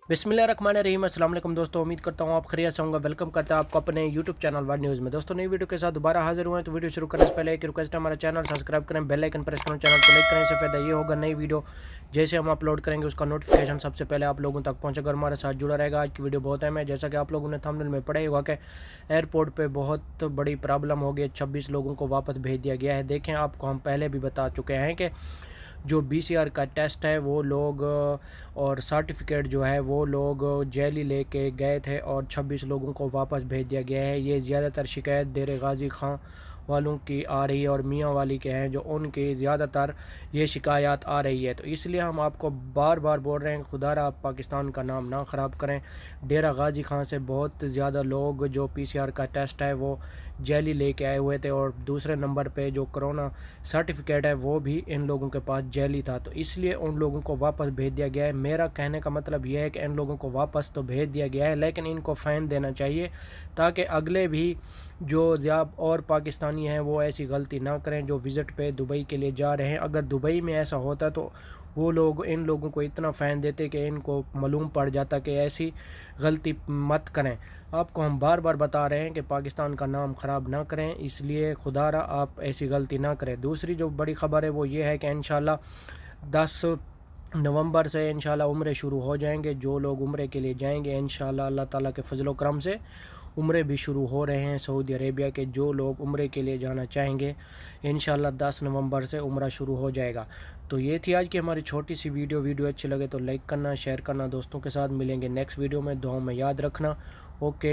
بسم اللہ الرحمن الرحیم، السلام علیکم دوستوں، امید کرتا ہوں آپ خیریت سے ہوں گے۔ ویلکم کرتا ہوں آپ کو اپنے یوٹیوب چینل ویڈیو نیوز میں۔ دوستوں نئی ویڈیو کے ساتھ دوبارہ حاضر ہوئے ہیں، تو ویڈیو شروع کرنے سے پہلے ایک ریکویسٹ ہے، ہمارا چینل سبسکرائب کریں، بیل آئیکن پریس کریں، چینل کو لائک کریں۔ اس سے فائدہ یہ ہوگا نئی ویڈیو جیسے ہم اپلوڈ کریں گے اس کا نوٹیفیکیشن سب سے پہلے آپ لوگوں تک پہنچے گا، ہمارے ساتھ جڑا رہے گا۔ آج کی ویڈیو بہت اہم ہے، جیسا کہ آپ لوگوں نے تھمبنیل میں پڑھا ہی ہوگا کہ ایئرپورٹ پہ بہت بڑی پرابلم ہو گئی، 26 لوگوں کو واپس بھیج دیا گیا ہے۔ دیکھیں، آپ کو ہم پہلے بھی بتا چکے ہیں کہ جو BCR کا ٹیسٹ ہے وہ لوگ اور سرٹیفکیٹ جو ہے وہ لوگ جیلی لے کے گئے تھے اور 26 لوگوں کو واپس بھیج دیا گیا ہے۔ یہ زیادہ تر شکایت دیر غازی خان والوں کی آ رہی ہے اور میاں والی کے ہیں، جو ان کی زیادہ تر یہ شکایات آ رہی ہے۔ تو اس لیے ہم آپ کو بار بار بول رہے ہیں، خدا را آپ پاکستان کا نام نہ خراب کریں۔ ڈیرہ غازی خان سے بہت زیادہ لوگ جو PCR کا ٹیسٹ ہے وہ جیلی لے کے آئے ہوئے تھے، اور دوسرے نمبر پہ جو کرونا سرٹیفکیٹ ہے وہ بھی ان لوگوں کے پاس جیلی تھا، تو اس لیے ان لوگوں کو واپس بھیج دیا گیا ہے۔ میرا کہنے کا مطلب یہ ہے کہ ان لوگوں کو واپس تو بھیج دیا گیا ہے، لیکن ان کو فائن دینا چاہیے تاکہ اگلے بھی جو اور پاکستانی ہیں وہ ایسی غلطی نہ کریں جو وزٹ پہ دبئی کے لیے جا رہے ہیں۔ اگر دبئی میں ایسا ہوتا تو وہ لوگ ان لوگوں کو اتنا فائن دیتے کہ ان کو معلوم پڑ جاتا کہ ایسی غلطی مت کریں۔ آپ کو ہم بار بار بتا رہے ہیں کہ پاکستان کا نام خراب نہ کریں، اس لیے خدا را آپ ایسی غلطی نہ کریں۔ دوسری جو بڑی خبر ہے وہ یہ ہے کہ انشاءاللہ 10 نومبر سے انشاءاللہ عمرے شروع ہو جائیں گے۔ جو لوگ عمرے کے لیے جائیں گے انشاءاللہ اللہ تعالیٰ کے فضل و کرم سے عمرے بھی شروع ہو رہے ہیں سعودی عربیہ کے۔ جو لوگ عمرے کے لیے جانا چاہیں گے انشاءاللہ 10 نومبر سے عمرہ شروع ہو جائے گا۔ تو یہ تھی آج کی ہماری چھوٹی سی ویڈیو اچھی لگے تو لائک کرنا، شیئر کرنا، دوستوں کے ساتھ۔ ملیں گے نیکسٹ ویڈیو میں، دعاؤں میں یاد رکھنا۔ اوکے۔